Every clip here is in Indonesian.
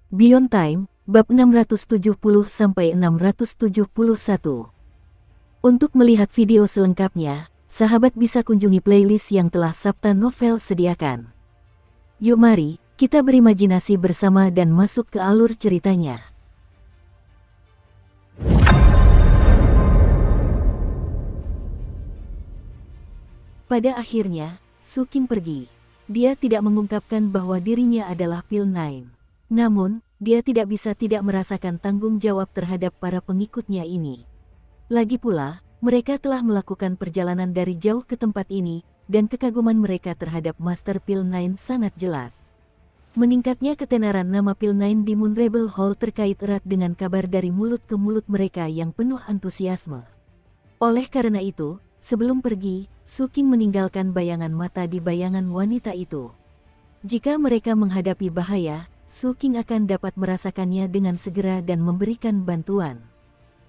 Beyond Time, bab 670-671. Untuk melihat video selengkapnya, sahabat bisa kunjungi playlist yang telah Sabta Novel sediakan. Yuk mari, kita berimajinasi bersama dan masuk ke alur ceritanya. Pada akhirnya, Suking pergi. Dia tidak mengungkapkan bahwa dirinya adalah Pil9. Namun, dia tidak bisa tidak merasakan tanggung jawab terhadap para pengikutnya ini. Lagi pula, mereka telah melakukan perjalanan dari jauh ke tempat ini, dan kekaguman mereka terhadap Master Pil9 sangat jelas. Meningkatnya ketenaran nama Pil9 di Moon Rebel Hall terkait erat dengan kabar dari mulut ke mulut mereka yang penuh antusiasme. Oleh karena itu, sebelum pergi, Suking meninggalkan bayangan mata di bayangan wanita itu. Jika mereka menghadapi bahaya, Suking akan dapat merasakannya dengan segera dan memberikan bantuan.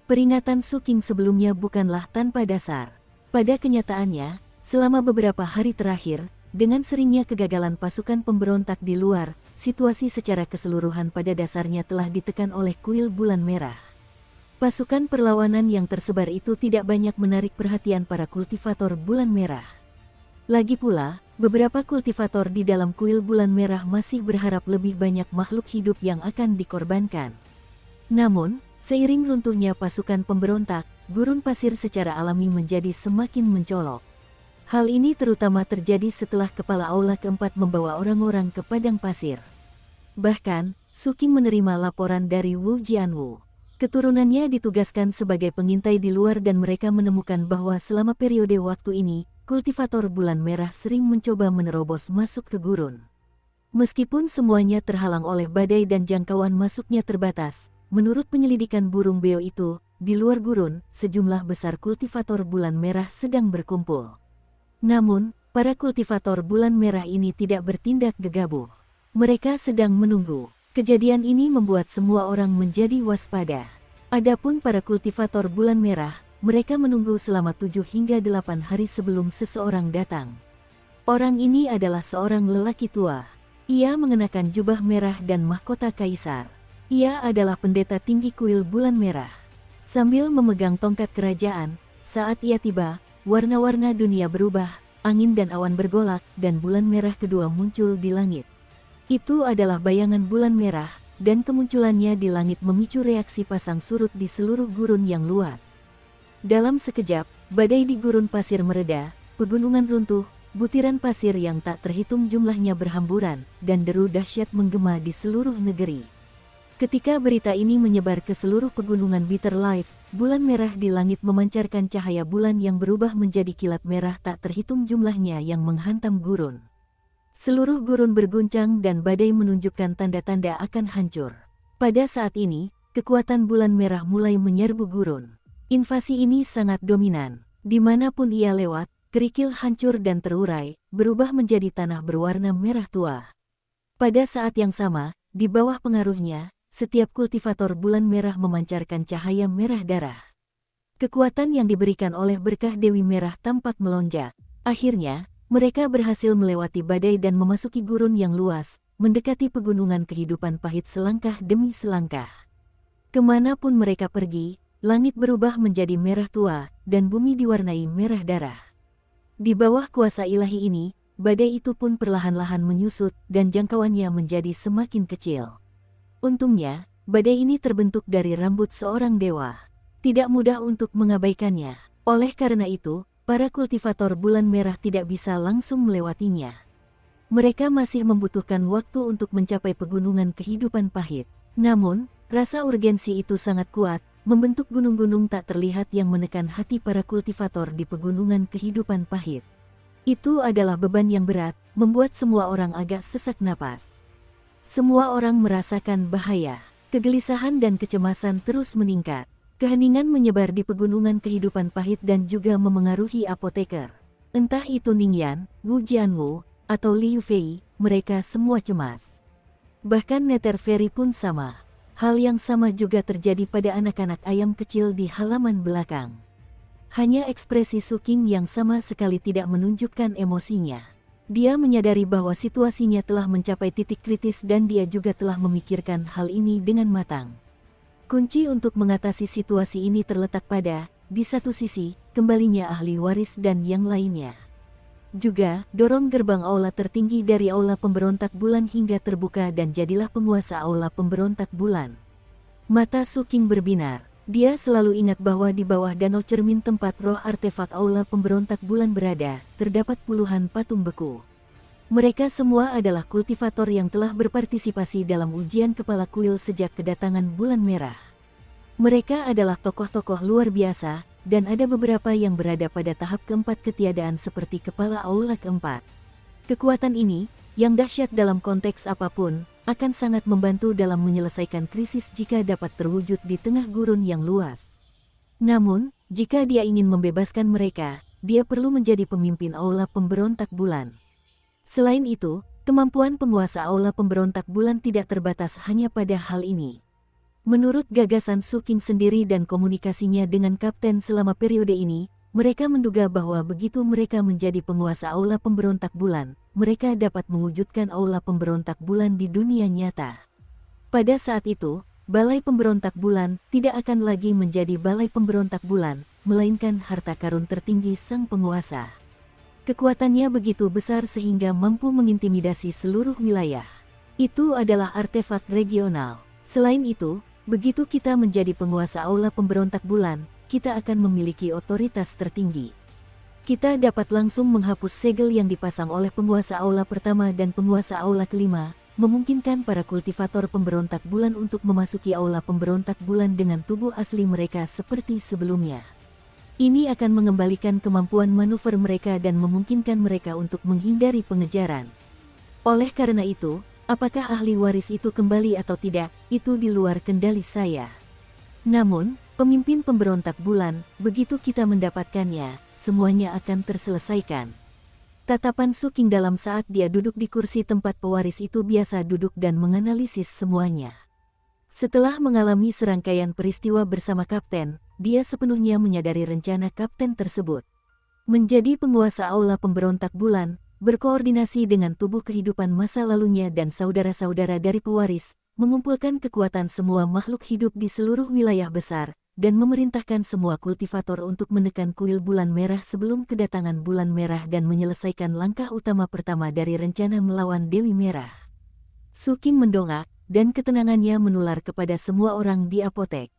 Peringatan Suking sebelumnya bukanlah tanpa dasar. Pada kenyataannya, selama beberapa hari terakhir, dengan seringnya kegagalan pasukan pemberontak di luar, situasi secara keseluruhan pada dasarnya telah ditekan oleh kuil bulan merah. Pasukan perlawanan yang tersebar itu tidak banyak menarik perhatian para kultivator bulan merah. Lagi pula, beberapa kultivator di dalam kuil bulan merah masih berharap lebih banyak makhluk hidup yang akan dikorbankan. Namun, seiring runtuhnya pasukan pemberontak, gurun pasir secara alami menjadi semakin mencolok. Hal ini terutama terjadi setelah kepala aula keempat membawa orang-orang ke padang pasir. Bahkan, Suking menerima laporan dari Wu Jianwu. Keturunannya ditugaskan sebagai pengintai di luar dan mereka menemukan bahwa selama periode waktu ini, kultivator bulan merah sering mencoba menerobos masuk ke gurun. Meskipun semuanya terhalang oleh badai dan jangkauan masuknya terbatas, menurut penyelidikan burung beo itu, di luar gurun, sejumlah besar kultivator bulan merah sedang berkumpul. Namun, para kultivator bulan merah ini tidak bertindak gegabah. Mereka sedang menunggu. Kejadian ini membuat semua orang menjadi waspada. Adapun para kultivator bulan merah, mereka menunggu selama 7 hingga 8 hari sebelum seseorang datang. Orang ini adalah seorang lelaki tua. Ia mengenakan jubah merah dan mahkota kaisar. Ia adalah pendeta tinggi kuil bulan merah. Sambil memegang tongkat kerajaan, saat ia tiba, warna-warna dunia berubah, angin dan awan bergolak, dan bulan merah kedua muncul di langit. Itu adalah bayangan bulan merah, dan kemunculannya di langit memicu reaksi pasang surut di seluruh gurun yang luas. Dalam sekejap, badai di gurun pasir mereda, pegunungan runtuh, butiran pasir yang tak terhitung jumlahnya berhamburan, dan deru dahsyat menggema di seluruh negeri. Ketika berita ini menyebar ke seluruh pegunungan Bitterleaf, bulan merah di langit memancarkan cahaya bulan yang berubah menjadi kilat merah tak terhitung jumlahnya yang menghantam gurun. Seluruh gurun berguncang dan badai menunjukkan tanda-tanda akan hancur. Pada saat ini, kekuatan bulan merah mulai menyerbu gurun. Invasi ini sangat dominan. Dimanapun ia lewat, kerikil hancur dan terurai, berubah menjadi tanah berwarna merah tua. Pada saat yang sama, di bawah pengaruhnya, setiap kultivator bulan merah memancarkan cahaya merah darah. Kekuatan yang diberikan oleh berkah Dewi Merah tampak melonjak. Akhirnya, mereka berhasil melewati badai dan memasuki gurun yang luas, mendekati pegunungan kehidupan pahit selangkah demi selangkah. Kemanapun mereka pergi, langit berubah menjadi merah tua, dan bumi diwarnai merah darah. Di bawah kuasa ilahi ini, badai itu pun perlahan-lahan menyusut, dan jangkauannya menjadi semakin kecil. Untungnya, badai ini terbentuk dari rambut seorang dewa. Tidak mudah untuk mengabaikannya. Oleh karena itu, para kultivator bulan merah tidak bisa langsung melewatinya. Mereka masih membutuhkan waktu untuk mencapai pegunungan kehidupan pahit. Namun, rasa urgensi itu sangat kuat, membentuk gunung-gunung tak terlihat yang menekan hati para kultivator di pegunungan kehidupan pahit. Itu adalah beban yang berat, membuat semua orang agak sesak napas. Semua orang merasakan bahaya, kegelisahan dan kecemasan terus meningkat. Keheningan menyebar di pegunungan kehidupan pahit dan juga memengaruhi apoteker. Entah itu Ningyan, Wu Jianwu, atau Liu Fei, mereka semua cemas. Bahkan Nether Fairy pun sama. Hal yang sama juga terjadi pada anak-anak ayam kecil di halaman belakang. Hanya ekspresi Suking yang sama sekali tidak menunjukkan emosinya. Dia menyadari bahwa situasinya telah mencapai titik kritis dan dia juga telah memikirkan hal ini dengan matang. Kunci untuk mengatasi situasi ini terletak pada, di satu sisi, kembalinya ahli waris dan yang lainnya. Juga, dorong gerbang aula tertinggi dari aula pemberontak bulan hingga terbuka dan jadilah penguasa aula pemberontak bulan. Mata Su King berbinar. Dia selalu ingat bahwa di bawah danau cermin tempat roh artefak aula pemberontak bulan berada, terdapat puluhan patung beku. Mereka semua adalah kultivator yang telah berpartisipasi dalam ujian kepala kuil sejak kedatangan bulan merah. Mereka adalah tokoh-tokoh luar biasa, dan ada beberapa yang berada pada tahap keempat ketiadaan seperti kepala aula keempat. Kekuatan ini, yang dahsyat dalam konteks apapun, akan sangat membantu dalam menyelesaikan krisis jika dapat terwujud di tengah gurun yang luas. Namun, jika dia ingin membebaskan mereka, dia perlu menjadi pemimpin aula pemberontak bulan. Selain itu, kemampuan penguasa aula pemberontak bulan tidak terbatas hanya pada hal ini. Menurut gagasan Su King sendiri dan komunikasinya dengan kapten selama periode ini, mereka menduga bahwa begitu mereka menjadi penguasa aula pemberontak bulan, mereka dapat mewujudkan aula pemberontak bulan di dunia nyata. Pada saat itu, balai pemberontak bulan tidak akan lagi menjadi balai pemberontak bulan, melainkan harta karun tertinggi sang penguasa. Kekuatannya begitu besar sehingga mampu mengintimidasi seluruh wilayah. Itu adalah artefak regional. Selain itu, begitu kita menjadi penguasa aula pemberontak bulan, kita akan memiliki otoritas tertinggi. Kita dapat langsung menghapus segel yang dipasang oleh penguasa aula pertama dan penguasa aula kelima, memungkinkan para kultivator pemberontak bulan untuk memasuki aula pemberontak bulan dengan tubuh asli mereka seperti sebelumnya. Ini akan mengembalikan kemampuan manuver mereka dan memungkinkan mereka untuk menghindari pengejaran. Oleh karena itu, apakah ahli waris itu kembali atau tidak, itu di luar kendali saya. Namun, pemimpin pemberontak bulan, begitu kita mendapatkannya, semuanya akan terselesaikan. Tatapan Su King dalam saat dia duduk di kursi tempat pewaris itu biasa duduk dan menganalisis semuanya. Setelah mengalami serangkaian peristiwa bersama kapten, dia sepenuhnya menyadari rencana kapten tersebut. Menjadi penguasa aula pemberontak bulan, berkoordinasi dengan tubuh kehidupan masa lalunya dan saudara-saudara dari pewaris, mengumpulkan kekuatan semua makhluk hidup di seluruh wilayah besar, dan memerintahkan semua kultivator untuk menekan kuil bulan merah sebelum kedatangan bulan merah dan menyelesaikan langkah utama pertama dari rencana melawan Dewi Merah. Su King mendongak, dan ketenangannya menular kepada semua orang di apotek.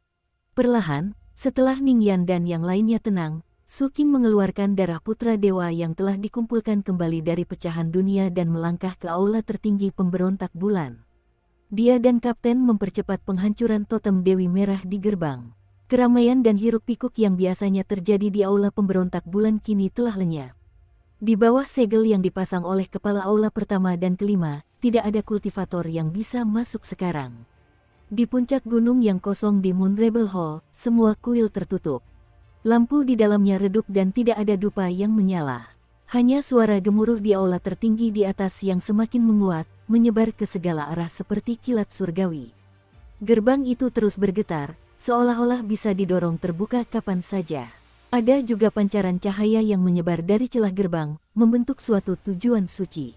Perlahan, setelah Ning Yan dan yang lainnya tenang, Su King mengeluarkan darah putra dewa yang telah dikumpulkan kembali dari pecahan dunia dan melangkah ke aula tertinggi pemberontak bulan. Dia dan kapten mempercepat penghancuran totem Dewi Merah di gerbang. Keramaian dan hiruk-pikuk yang biasanya terjadi di aula pemberontak bulan kini telah lenyap. Di bawah segel yang dipasang oleh kepala aula pertama dan kelima, tidak ada kultivator yang bisa masuk sekarang. Di puncak gunung yang kosong di Moon Rebel Hall, semua kuil tertutup. Lampu di dalamnya redup dan tidak ada dupa yang menyala. Hanya suara gemuruh di aula tertinggi di atas yang semakin menguat, menyebar ke segala arah seperti kilat surgawi. Gerbang itu terus bergetar, seolah-olah bisa didorong terbuka kapan saja. Ada juga pancaran cahaya yang menyebar dari celah gerbang, membentuk suatu tujuan suci.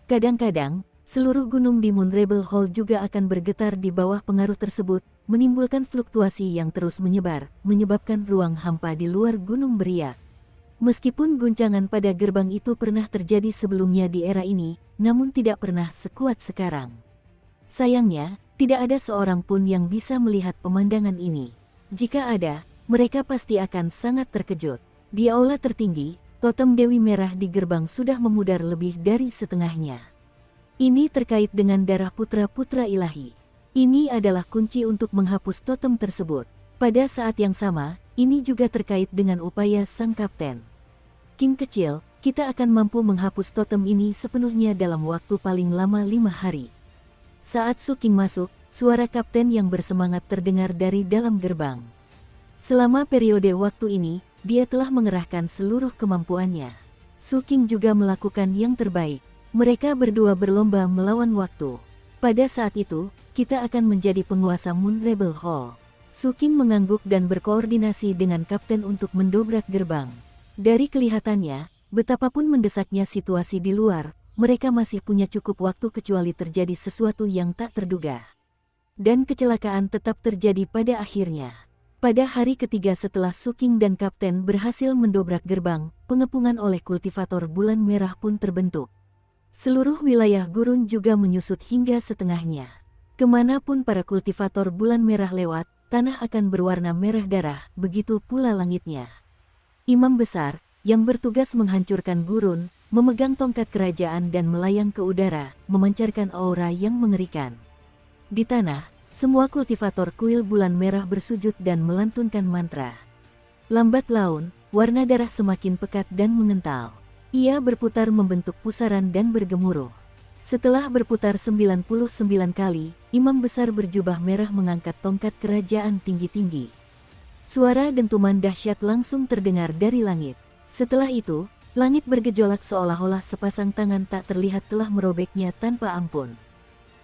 Kadang-kadang, seluruh gunung di Moon Rebel Hall juga akan bergetar di bawah pengaruh tersebut, menimbulkan fluktuasi yang terus menyebar, menyebabkan ruang hampa di luar gunung beriak. Meskipun guncangan pada gerbang itu pernah terjadi sebelumnya di era ini, namun tidak pernah sekuat sekarang. Sayangnya, tidak ada seorang pun yang bisa melihat pemandangan ini. Jika ada, mereka pasti akan sangat terkejut. Di aula tertinggi, totem Dewi Merah di gerbang sudah memudar lebih dari setengahnya. Ini terkait dengan darah putra-putra ilahi. Ini adalah kunci untuk menghapus totem tersebut. Pada saat yang sama, ini juga terkait dengan upaya sang kapten. King kecil, kita akan mampu menghapus totem ini sepenuhnya dalam waktu paling lama 5 hari. Saat Su King masuk, suara kapten yang bersemangat terdengar dari dalam gerbang. Selama periode waktu ini, dia telah mengerahkan seluruh kemampuannya. Su King juga melakukan yang terbaik. Mereka berdua berlomba melawan waktu. Pada saat itu, kita akan menjadi penguasa Moon Rebel Hall. Su King mengangguk dan berkoordinasi dengan kapten untuk mendobrak gerbang. Dari kelihatannya, Betapapun mendesaknya situasi di luar, mereka masih punya cukup waktu kecuali terjadi sesuatu yang tak terduga. Dan kecelakaan tetap terjadi pada akhirnya. Pada hari ketiga setelah Suking dan Kapten berhasil mendobrak gerbang, pengepungan oleh kultivator bulan merah pun terbentuk. Seluruh wilayah gurun juga menyusut hingga setengahnya. Kemanapun para kultivator bulan merah lewat, tanah akan berwarna merah darah, begitu pula langitnya. Imam besar, yang bertugas menghancurkan gurun, memegang tongkat kerajaan dan melayang ke udara, memancarkan aura yang mengerikan. Di tanah, semua kultivator kuil bulan merah bersujud dan melantunkan mantra. Lambat laun, warna darah semakin pekat dan mengental. Ia berputar membentuk pusaran dan bergemuruh. Setelah berputar 99 kali, imam besar berjubah merah mengangkat tongkat kerajaan tinggi-tinggi. Suara dentuman dahsyat langsung terdengar dari langit. Setelah itu, langit bergejolak seolah-olah sepasang tangan tak terlihat telah merobeknya tanpa ampun.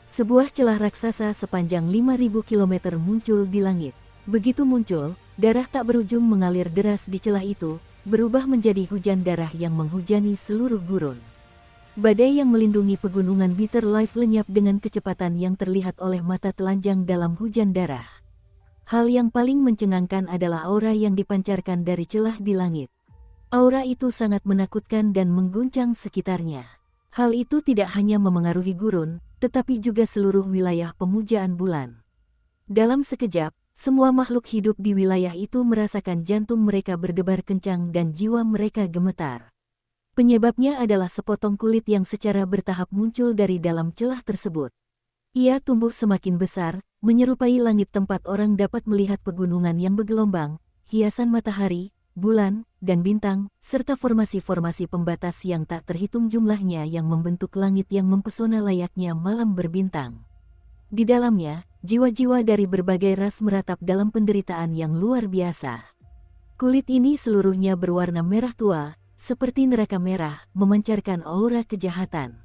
Sebuah celah raksasa sepanjang 5.000 km muncul di langit. Begitu muncul, darah tak berujung mengalir deras di celah itu, berubah menjadi hujan darah yang menghujani seluruh gurun. Badai yang melindungi pegunungan Bitter Life lenyap dengan kecepatan yang terlihat oleh mata telanjang dalam hujan darah. Hal yang paling mencengangkan adalah aura yang dipancarkan dari celah di langit. Aura itu sangat menakutkan dan mengguncang sekitarnya. Hal itu tidak hanya memengaruhi gurun, tetapi juga seluruh wilayah pemujaan bulan. Dalam sekejap, semua makhluk hidup di wilayah itu merasakan jantung mereka berdebar kencang dan jiwa mereka gemetar. Penyebabnya adalah sepotong kulit yang secara bertahap muncul dari dalam celah tersebut. Ia tumbuh semakin besar, menyerupai langit tempat orang dapat melihat pegunungan yang bergelombang, hiasan matahari, bulan, dan bintang, serta formasi-formasi pembatas yang tak terhitung jumlahnya yang membentuk langit yang mempesona layaknya malam berbintang. Di dalamnya, jiwa-jiwa dari berbagai ras meratap dalam penderitaan yang luar biasa. Kulit ini seluruhnya berwarna merah tua, seperti neraka merah, memancarkan aura kejahatan.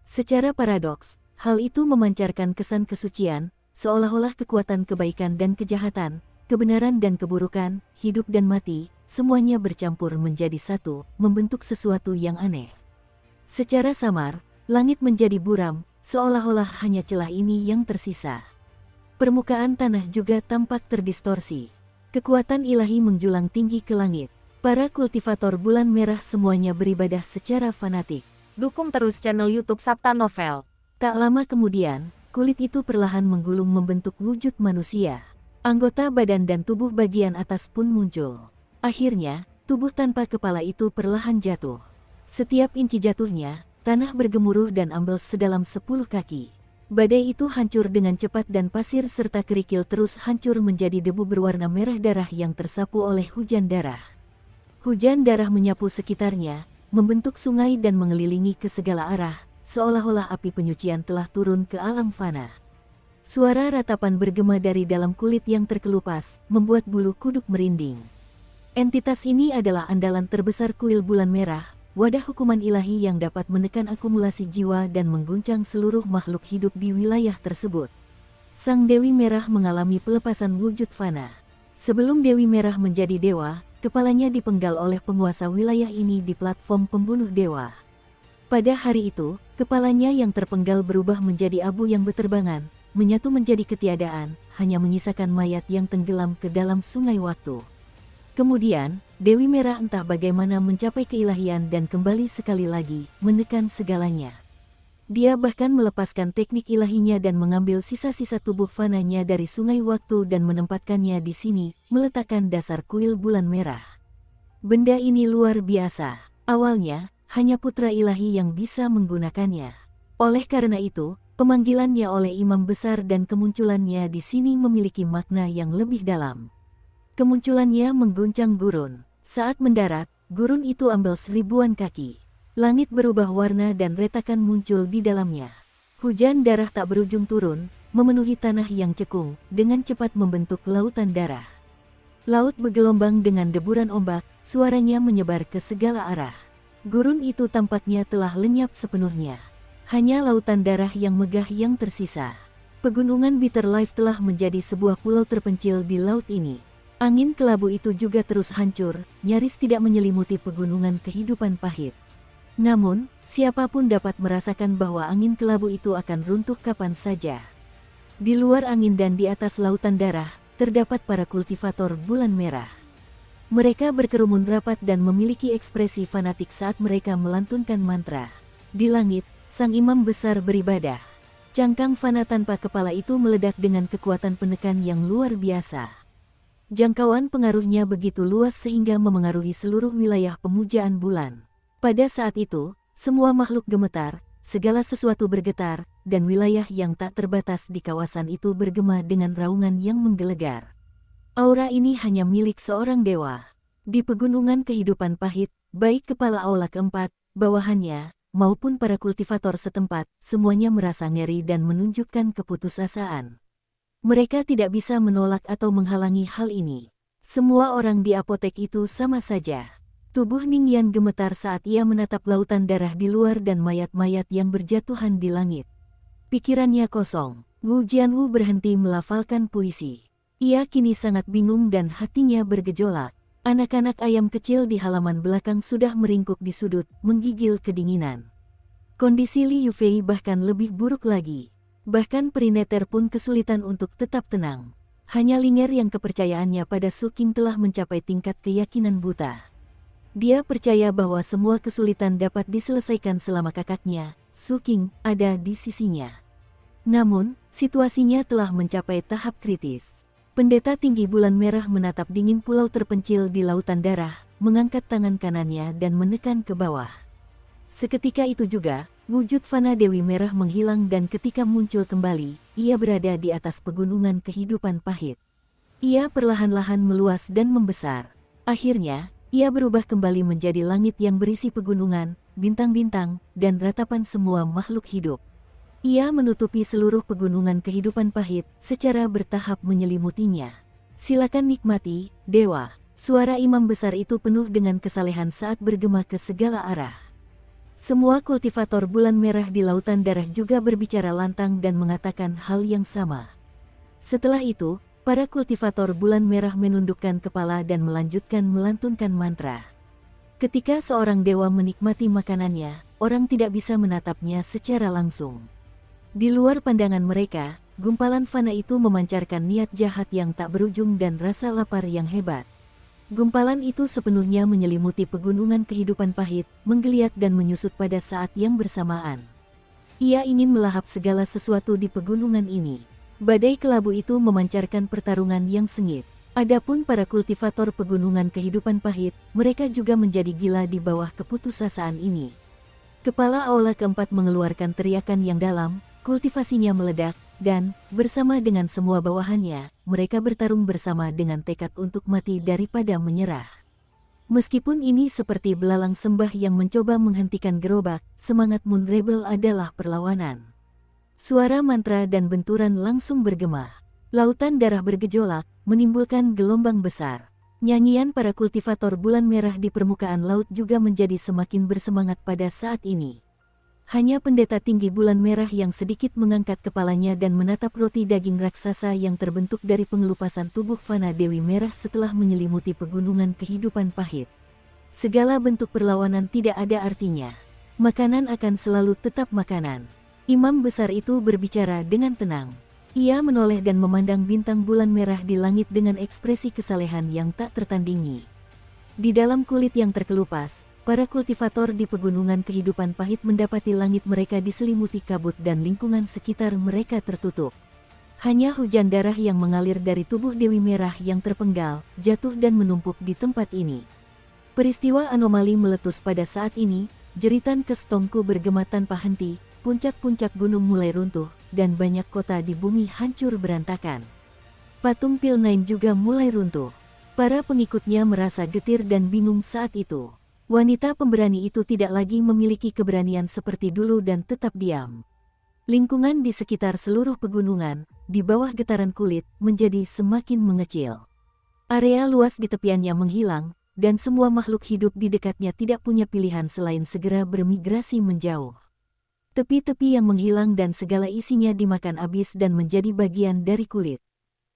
Secara paradoks, hal itu memancarkan kesan kesucian, seolah-olah kekuatan kebaikan dan kejahatan, kebenaran dan keburukan, hidup dan mati, semuanya bercampur menjadi satu, membentuk sesuatu yang aneh. Secara samar, langit menjadi buram, seolah-olah hanya celah ini yang tersisa. Permukaan tanah juga tampak terdistorsi. Kekuatan ilahi menjulang tinggi ke langit. Para kultivator bulan merah semuanya beribadah secara fanatik. Dukung terus channel YouTube Sabta Novel. Tak lama kemudian, kulit itu perlahan menggulung membentuk wujud manusia. Anggota badan dan tubuh bagian atas pun muncul. Akhirnya, tubuh tanpa kepala itu perlahan jatuh. Setiap inci jatuhnya, tanah bergemuruh dan ambles sedalam 10 kaki. Badai itu hancur dengan cepat dan pasir serta kerikil terus hancur menjadi debu berwarna merah darah yang tersapu oleh hujan darah. Hujan darah menyapu sekitarnya, membentuk sungai dan mengelilingi ke segala arah, seolah-olah api penyucian telah turun ke alam fana. Suara ratapan bergema dari dalam kulit yang terkelupas, membuat bulu kuduk merinding. Entitas ini adalah andalan terbesar kuil bulan merah, wadah hukuman ilahi yang dapat menekan akumulasi jiwa dan mengguncang seluruh makhluk hidup di wilayah tersebut. Sang Dewi Merah mengalami pelepasan wujud fana. Sebelum Dewi Merah menjadi dewa, kepalanya dipenggal oleh penguasa wilayah ini di platform pembunuh dewa. Pada hari itu, kepalanya yang terpenggal berubah menjadi abu yang berterbangan, menyatu menjadi ketiadaan, hanya menyisakan mayat yang tenggelam ke dalam sungai waktu. Kemudian, Dewi Merah entah bagaimana mencapai keilahian dan kembali sekali lagi, menekan segalanya. Dia bahkan melepaskan teknik ilahinya dan mengambil sisa-sisa tubuh fananya dari sungai waktu dan menempatkannya di sini, meletakkan dasar kuil bulan merah. Benda ini luar biasa. Awalnya, hanya putra ilahi yang bisa menggunakannya. Oleh karena itu, pemanggilannya oleh imam besar dan kemunculannya di sini memiliki makna yang lebih dalam. Kemunculannya mengguncang gurun. Saat mendarat, gurun itu ambles ribuan kaki. Langit berubah warna dan retakan muncul di dalamnya. Hujan darah tak berujung turun, memenuhi tanah yang cekung, dengan cepat membentuk lautan darah. Laut bergelombang dengan deburan ombak, suaranya menyebar ke segala arah. Gurun itu tampaknya telah lenyap sepenuhnya. Hanya lautan darah yang megah yang tersisa. Pegunungan Bitter Life telah menjadi sebuah pulau terpencil di laut ini. Angin kelabu itu juga terus hancur, nyaris tidak menyelimuti pegunungan kehidupan pahit. Namun, siapapun dapat merasakan bahwa angin kelabu itu akan runtuh kapan saja. Di luar angin dan di atas lautan darah, terdapat para kultivator bulan merah. Mereka berkerumun rapat dan memiliki ekspresi fanatik saat mereka melantunkan mantra. Di langit, sang imam besar beribadah. Cangkang fana tanpa kepala itu meledak dengan kekuatan penekan yang luar biasa. Jangkauan pengaruhnya begitu luas sehingga memengaruhi seluruh wilayah pemujaan bulan. Pada saat itu, semua makhluk gemetar, segala sesuatu bergetar, dan wilayah yang tak terbatas di kawasan itu bergema dengan raungan yang menggelegar. Aura ini hanya milik seorang dewa. Di pegunungan kehidupan pahit, baik kepala aula keempat, bawahannya, maupun para kultivator setempat, semuanya merasa ngeri dan menunjukkan keputusasaan. Mereka tidak bisa menolak atau menghalangi hal ini. Semua orang di apotek itu sama saja. Tubuh Ningyan gemetar saat ia menatap lautan darah di luar dan mayat-mayat yang berjatuhan di langit. Pikirannya kosong. Wu Jianwu berhenti melafalkan puisi. Ia kini sangat bingung dan hatinya bergejolak. Anak-anak ayam kecil di halaman belakang sudah meringkuk di sudut, menggigil kedinginan. Kondisi Li Yufei bahkan lebih buruk lagi. Bahkan Perineter pun kesulitan untuk tetap tenang. Hanya Linger yang kepercayaannya pada Su King telah mencapai tingkat keyakinan buta. Dia percaya bahwa semua kesulitan dapat diselesaikan selama kakaknya, Su King, ada di sisinya. Namun, situasinya telah mencapai tahap kritis. Pendeta tinggi bulan merah menatap dingin pulau terpencil di lautan darah, mengangkat tangan kanannya dan menekan ke bawah. Seketika itu juga, wujud fana Dewi Merah menghilang dan ketika muncul kembali, ia berada di atas pegunungan kehidupan pahit. Ia perlahan-lahan meluas dan membesar. Akhirnya, ia berubah kembali menjadi langit yang berisi pegunungan, bintang-bintang, dan ratapan semua makhluk hidup. Ia menutupi seluruh pegunungan kehidupan pahit, secara bertahap menyelimutinya. Silakan nikmati, Dewa. Suara imam besar itu penuh dengan kesalehan saat bergema ke segala arah. Semua kultivator bulan merah di lautan darah juga berbicara lantang dan mengatakan hal yang sama. Setelah itu, para kultivator bulan merah menundukkan kepala dan melanjutkan melantunkan mantra. Ketika seorang dewa menikmati makanannya, orang tidak bisa menatapnya secara langsung. Di luar pandangan mereka, gumpalan fana itu memancarkan niat jahat yang tak berujung dan rasa lapar yang hebat. Gumpalan itu sepenuhnya menyelimuti pegunungan kehidupan pahit, menggeliat dan menyusut pada saat yang bersamaan. Ia ingin melahap segala sesuatu di pegunungan ini. Badai kelabu itu memancarkan pertarungan yang sengit. Adapun para kultivator pegunungan kehidupan pahit, mereka juga menjadi gila di bawah keputusasaan ini. Kepala aula keempat mengeluarkan teriakan yang dalam, kultivasinya meledak, dan, bersama dengan semua bawahannya, mereka bertarung bersama dengan tekad untuk mati daripada menyerah. Meskipun ini seperti belalang sembah yang mencoba menghentikan gerobak, semangat Moon Rebel adalah perlawanan. Suara mantra dan benturan langsung bergema. Lautan darah bergejolak, menimbulkan gelombang besar. Nyanyian para kultivator bulan merah di permukaan laut juga menjadi semakin bersemangat pada saat ini. Hanya pendeta tinggi bulan merah yang sedikit mengangkat kepalanya dan menatap roti daging raksasa yang terbentuk dari pengelupasan tubuh fana Dewi Merah setelah menyelimuti pegunungan kehidupan pahit. Segala bentuk perlawanan tidak ada artinya. Makanan akan selalu tetap makanan. Imam besar itu berbicara dengan tenang. Ia menoleh dan memandang bintang bulan merah di langit dengan ekspresi kesalehan yang tak tertandingi. Di dalam kulit yang terkelupas, para kultivator di pegunungan kehidupan pahit mendapati langit mereka diselimuti kabut dan lingkungan sekitar mereka tertutup. Hanya hujan darah yang mengalir dari tubuh Dewi Merah yang terpenggal, jatuh dan menumpuk di tempat ini. Peristiwa anomali meletus pada saat ini, jeritan Kestongku bergema tanpa henti, puncak-puncak gunung mulai runtuh, dan banyak kota di bumi hancur berantakan. Patung Pil Nine juga mulai runtuh. Para pengikutnya merasa getir dan bingung saat itu. Wanita pemberani itu tidak lagi memiliki keberanian seperti dulu dan tetap diam. Lingkungan di sekitar seluruh pegunungan, di bawah getaran kulit, menjadi semakin mengecil. Area luas di tepiannya menghilang, dan semua makhluk hidup di dekatnya tidak punya pilihan selain segera bermigrasi menjauh. Tepi-tepi yang menghilang dan segala isinya dimakan habis dan menjadi bagian dari kulit.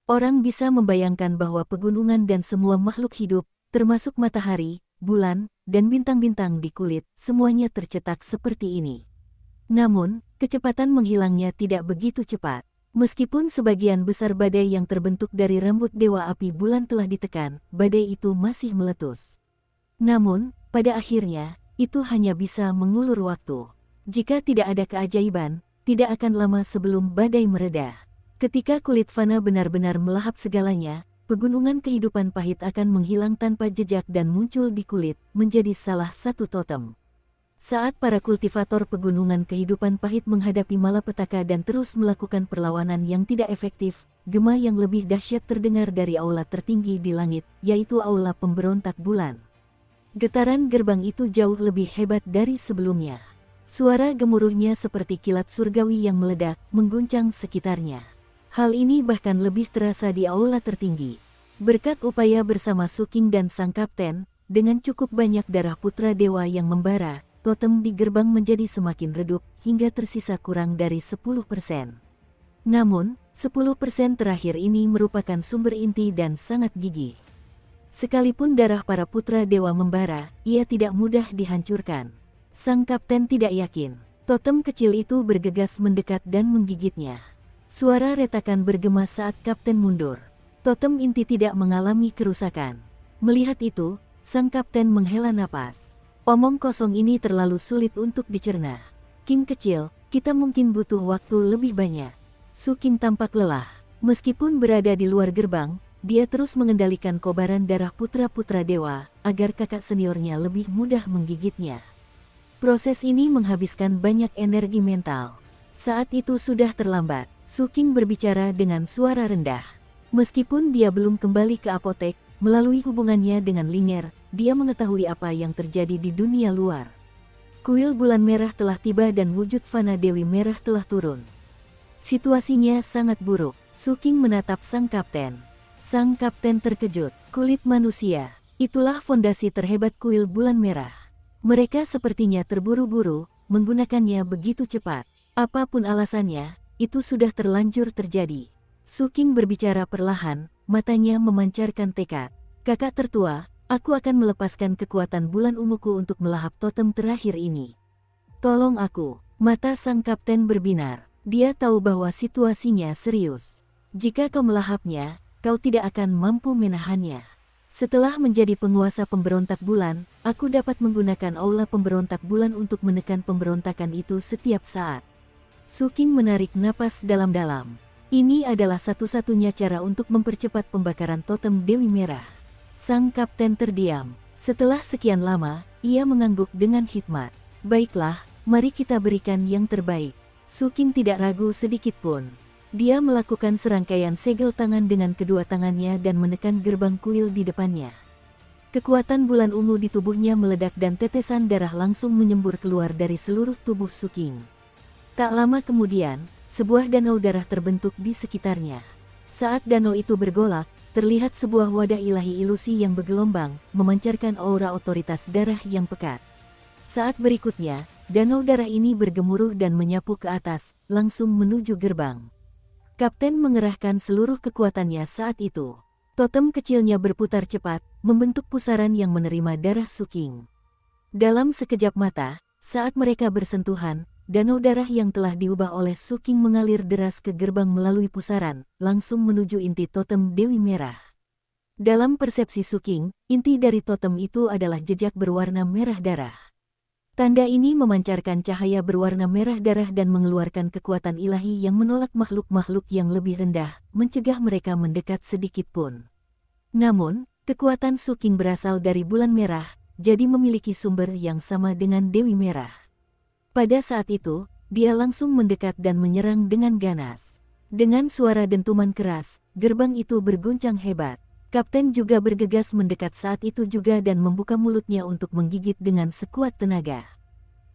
Orang bisa membayangkan bahwa pegunungan dan semua makhluk hidup, termasuk matahari, bulan, dan bintang-bintang di kulit, semuanya tercetak seperti ini. Namun, kecepatan menghilangnya tidak begitu cepat. Meskipun sebagian besar badai yang terbentuk dari rambut dewa api bulan telah ditekan, badai itu masih meletus. Namun, pada akhirnya, itu hanya bisa mengulur waktu. Jika tidak ada keajaiban, tidak akan lama sebelum badai mereda. Ketika kulit fana benar-benar melahap segalanya, pegunungan kehidupan pahit akan menghilang tanpa jejak dan muncul di kulit, menjadi salah satu totem. Saat para kultivator pegunungan kehidupan pahit menghadapi malapetaka dan terus melakukan perlawanan yang tidak efektif, gema yang lebih dahsyat terdengar dari aula tertinggi di langit, yaitu aula pemberontak bulan. Getaran gerbang itu jauh lebih hebat dari sebelumnya. Suara gemuruhnya seperti kilat surgawi yang meledak, mengguncang sekitarnya. Hal ini bahkan lebih terasa di aula tertinggi. Berkat upaya bersama Suking dan sang kapten, dengan cukup banyak darah putra dewa yang membara, totem di gerbang menjadi semakin redup, hingga tersisa kurang dari 10%. Namun, 10% terakhir ini merupakan sumber inti dan sangat gigih. Sekalipun darah para putra dewa membara, ia tidak mudah dihancurkan. Sang kapten tidak yakin. Totem kecil itu bergegas mendekat dan menggigitnya. Suara retakan bergema saat kapten mundur. Totem inti tidak mengalami kerusakan. Melihat itu, sang kapten menghela napas. Omong kosong ini terlalu sulit untuk dicerna. King kecil, kita mungkin butuh waktu lebih banyak. Suking tampak lelah. Meskipun berada di luar gerbang, dia terus mengendalikan kobaran darah putra-putra dewa, agar kakak seniornya lebih mudah menggigitnya. Proses ini menghabiskan banyak energi mental. Saat itu sudah terlambat. Suking berbicara dengan suara rendah. Meskipun dia belum kembali ke apotek, melalui hubungannya dengan Linger, dia mengetahui apa yang terjadi di dunia luar. Kuil bulan merah telah tiba dan wujud fana Dewi Merah telah turun. Situasinya sangat buruk. Suking menatap sang kapten. Sang kapten terkejut. Kulit manusia, itulah fondasi terhebat kuil bulan merah. Mereka sepertinya terburu-buru, menggunakannya begitu cepat. Apapun alasannya, itu sudah terlanjur terjadi. Suking berbicara perlahan, matanya memancarkan tekad. Kakak tertua, aku akan melepaskan kekuatan bulan unguku untuk melahap totem terakhir ini. Tolong aku. Mata sang kapten berbinar. Dia tahu bahwa situasinya serius. Jika kau melahapnya, kau tidak akan mampu menahannya. Setelah menjadi penguasa pemberontak bulan, aku dapat menggunakan aula pemberontak bulan untuk menekan pemberontakan itu setiap saat. Suking menarik napas dalam-dalam. Ini adalah satu-satunya cara untuk mempercepat pembakaran totem Dewi Merah. Sang kapten terdiam. Setelah sekian lama, ia mengangguk dengan hikmat. Baiklah, mari kita berikan yang terbaik. Suking tidak ragu sedikit pun. Dia melakukan serangkaian segel tangan dengan kedua tangannya dan menekan gerbang kuil di depannya. Kekuatan bulan ungu di tubuhnya meledak dan tetesan darah langsung menyembur keluar dari seluruh tubuh Suking. Tak lama kemudian, sebuah danau darah terbentuk di sekitarnya. Saat danau itu bergolak, terlihat sebuah wadah ilahi ilusi yang bergelombang, memancarkan aura otoritas darah yang pekat. Saat berikutnya, danau darah ini bergemuruh dan menyapu ke atas, langsung menuju gerbang. Kapten mengerahkan seluruh kekuatannya saat itu. Totem kecilnya berputar cepat, membentuk pusaran yang menerima darah Suking. Dalam sekejap mata, saat mereka bersentuhan, danau darah yang telah diubah oleh Suking mengalir deras ke gerbang melalui pusaran, langsung menuju inti totem Dewi Merah. Dalam persepsi Suking, inti dari totem itu adalah jejak berwarna merah darah. Tanda ini memancarkan cahaya berwarna merah darah dan mengeluarkan kekuatan ilahi yang menolak makhluk-makhluk yang lebih rendah, mencegah mereka mendekat sedikit pun. Namun, kekuatan Suking berasal dari bulan merah, jadi memiliki sumber yang sama dengan Dewi Merah. Pada saat itu, dia langsung mendekat dan menyerang dengan ganas. Dengan suara dentuman keras, gerbang itu berguncang hebat. Kapten juga bergegas mendekat saat itu juga dan membuka mulutnya untuk menggigit dengan sekuat tenaga.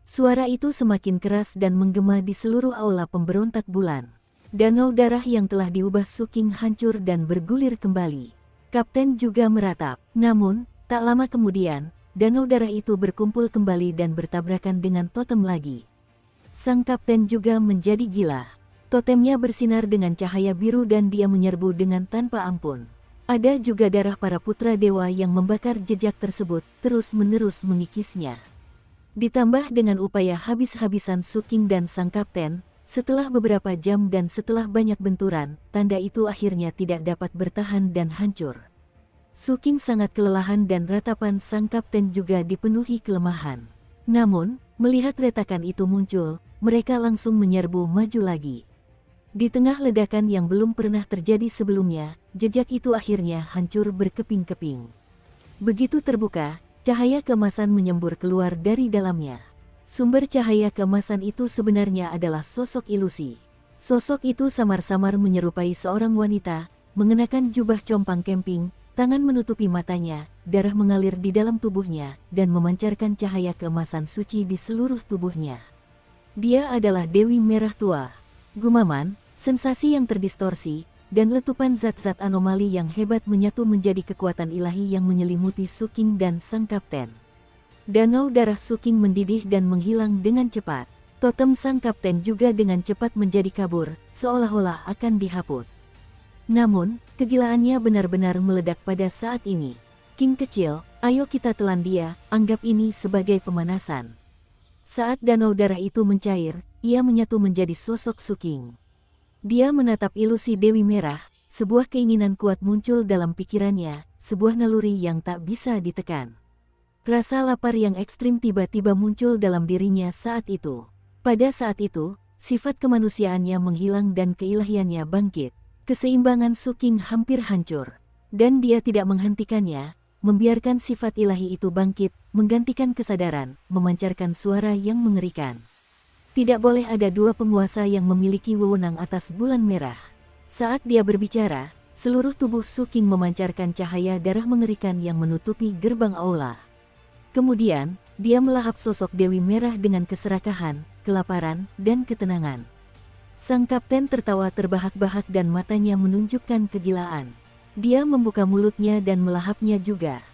Suara itu semakin keras dan menggema di seluruh aula pemberontak bulan. Danau darah yang telah diubah Suking hancur dan bergulir kembali. Kapten juga meratap. Namun, tak lama kemudian, danau darah itu berkumpul kembali dan bertabrakan dengan totem lagi. Sang kapten juga menjadi gila. Totemnya bersinar dengan cahaya biru dan dia menyerbu dengan tanpa ampun. Ada juga darah para putra dewa yang membakar jejak tersebut, terus-menerus mengikisnya. Ditambah dengan upaya habis-habisan Su King dan sang kapten, setelah beberapa jam dan setelah banyak benturan, tanda itu akhirnya tidak dapat bertahan dan hancur. Su King sangat kelelahan dan ratapan sang kapten juga dipenuhi kelemahan. Namun, melihat retakan itu muncul, mereka langsung menyerbu maju lagi. Di tengah ledakan yang belum pernah terjadi sebelumnya, jejak itu akhirnya hancur berkeping-keping. Begitu terbuka, cahaya keemasan menyembur keluar dari dalamnya. Sumber cahaya keemasan itu sebenarnya adalah sosok ilusi. Sosok itu samar-samar menyerupai seorang wanita, mengenakan jubah compang camping, tangan menutupi matanya, darah mengalir di dalam tubuhnya, dan memancarkan cahaya keemasan suci di seluruh tubuhnya. Dia adalah Dewi Merah Tua. Gumaman, sensasi yang terdistorsi, dan letupan zat-zat anomali yang hebat menyatu menjadi kekuatan ilahi yang menyelimuti Su King dan sang kapten. Danau darah Su King mendidih dan menghilang dengan cepat. Totem sang kapten juga dengan cepat menjadi kabur, seolah-olah akan dihapus. Namun, kegilaannya benar-benar meledak pada saat ini. King kecil, ayo kita telan dia, anggap ini sebagai pemanasan. Saat danau darah itu mencair, ia menyatu menjadi sosok Su King. Dia menatap ilusi Dewi Merah, sebuah keinginan kuat muncul dalam pikirannya, sebuah naluri yang tak bisa ditekan. Rasa lapar yang ekstrim tiba-tiba muncul dalam dirinya saat itu. Pada saat itu, sifat kemanusiaannya menghilang dan keilahiannya bangkit. Keseimbangan Su King hampir hancur. Dan dia tidak menghentikannya, membiarkan sifat ilahi itu bangkit, menggantikan kesadaran, memancarkan suara yang mengerikan. Tidak boleh ada dua penguasa yang memiliki wewenang atas bulan merah. Saat dia berbicara, seluruh tubuh Su King memancarkan cahaya darah mengerikan yang menutupi gerbang aula. Kemudian, dia melahap sosok Dewi Merah dengan keserakahan, kelaparan, dan ketenangan. Sang kapten tertawa terbahak-bahak dan matanya menunjukkan kegilaan. Dia membuka mulutnya dan melahapnya juga.